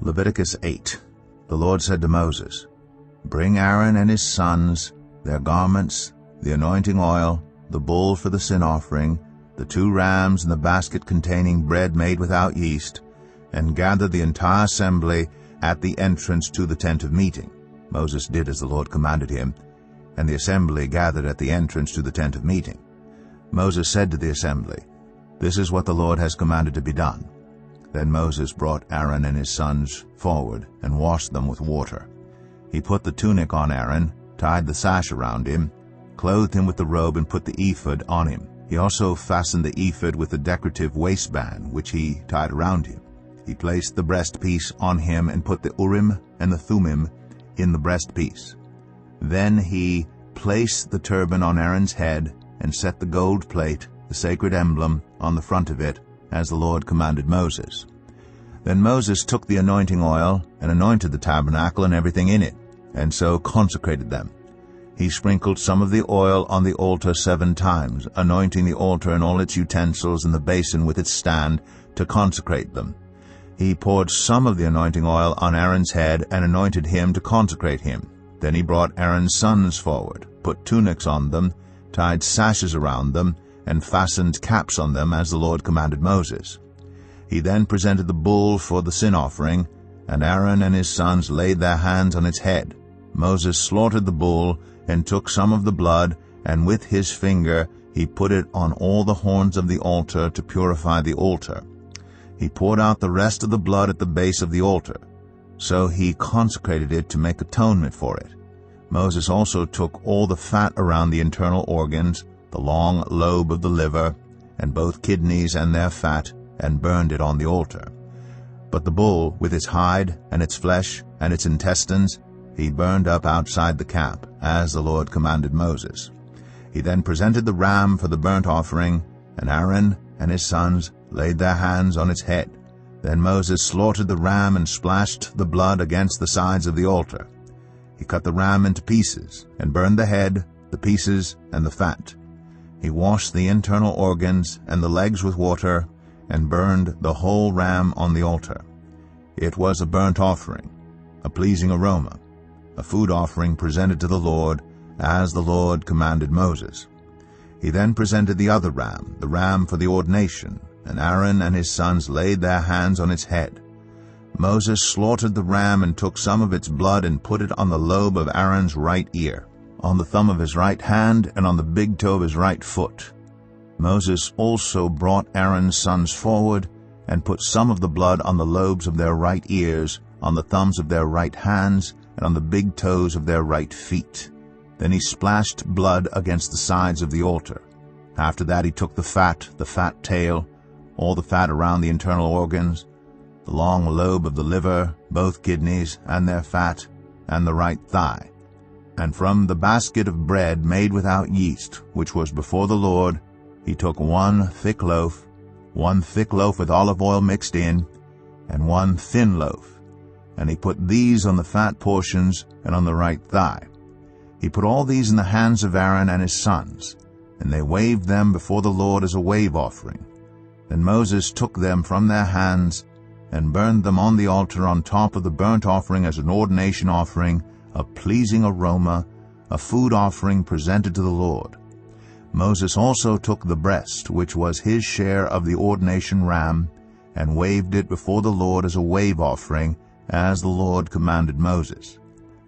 Leviticus 8. The Lord said to Moses, Bring Aaron and his sons, their garments, the anointing oil, the bull for the sin offering, the 2 rams and the basket containing bread made without yeast, and gather the entire assembly at the entrance to the tent of meeting. Moses did as the Lord commanded him, and the assembly gathered at the entrance to the tent of meeting. Moses said to the assembly, This is what the Lord has commanded to be done. Then Moses brought Aaron and his sons forward and washed them with water. He put the tunic on Aaron, tied the sash around him, clothed him with the robe, and put the ephod on him. He also fastened the ephod with a decorative waistband, which he tied around him. He placed the breastpiece on him and put the Urim and the Thummim in the breastpiece. Then he placed the turban on Aaron's head and set the gold plate, the sacred emblem, on the front of it, as the Lord commanded Moses. Then Moses took the anointing oil and anointed the tabernacle and everything in it, and so consecrated them. He sprinkled some of the oil on the altar 7 times, anointing the altar and all its utensils and the basin with its stand to consecrate them. He poured some of the anointing oil on Aaron's head and anointed him to consecrate him. Then he brought Aaron's sons forward, put tunics on them, tied sashes around them, and fastened caps on them as the Lord commanded Moses. He then presented the bull for the sin offering, and Aaron and his sons laid their hands on its head. Moses slaughtered the bull and took some of the blood, and with his finger he put it on all the horns of the altar to purify the altar. He poured out the rest of the blood at the base of the altar. So he consecrated it to make atonement for it. Moses also took all the fat around the internal organs, the long lobe of the liver, and both kidneys and their fat, and burned it on the altar. But the bull, with its hide and its flesh and its intestines, he burned up outside the camp, as the Lord commanded Moses. He then presented the ram for the burnt offering, and Aaron and his sons laid their hands on its head. Then Moses slaughtered the ram and splashed the blood against the sides of the altar. He cut the ram into pieces, and burned the head, the pieces, and the fat. He washed the internal organs and the legs with water, and burned the whole ram on the altar. It was a burnt offering, a pleasing aroma, a food offering presented to the Lord, as the Lord commanded Moses. He then presented the other ram, the ram for the ordination, and Aaron and his sons laid their hands on its head. Moses slaughtered the ram and took some of its blood and put it on the lobe of Aaron's right ear, on the thumb of his right hand, and on the big toe of his right foot. Moses also brought Aaron's sons forward and put some of the blood on the lobes of their right ears, on the thumbs of their right hands, and on the big toes of their right feet. Then he splashed blood against the sides of the altar. After that he took the fat tail, all the fat around the internal organs, the long lobe of the liver, both kidneys and their fat, and the right thigh. And from the basket of bread made without yeast, which was before the Lord, he took 1 thick loaf with olive oil mixed in, and 1 thin loaf, and he put these on the fat portions and on the right thigh. He put all these in the hands of Aaron and his sons, and they waved them before the Lord as a wave offering. Then Moses took them from their hands and burned them on the altar on top of the burnt offering as an ordination offering, a pleasing aroma, a food offering presented to the Lord. Moses also took the breast, which was his share of the ordination ram, and waved it before the Lord as a wave offering, as the Lord commanded Moses.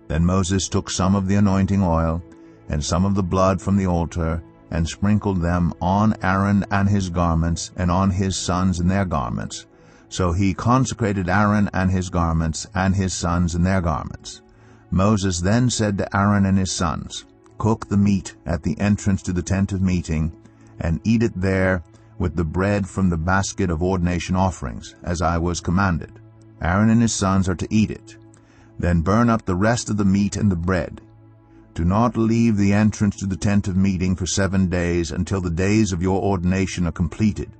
Then Moses took some of the anointing oil and some of the blood from the altar, and sprinkled them on Aaron and his garments, and on his sons and their garments. So he consecrated Aaron and his garments, and his sons and their garments. Moses then said to Aaron and his sons, Cook the meat at the entrance to the tent of meeting, and eat it there with the bread from the basket of ordination offerings, as I was commanded. Aaron and his sons are to eat it. Then burn up the rest of the meat and the bread. Do not leave the entrance to the tent of meeting for 7 days until the days of your ordination are completed,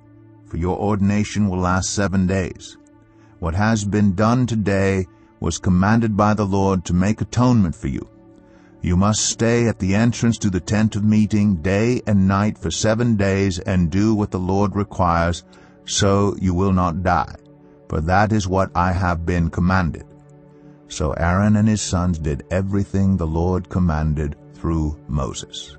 for your ordination will last 7 days. What has been done today was commanded by the Lord to make atonement for you. You must stay at the entrance to the tent of meeting day and night for 7 days and do what the Lord requires, so you will not die. for that is what I have been commanded." So Aaron and his sons did everything the Lord commanded through Moses.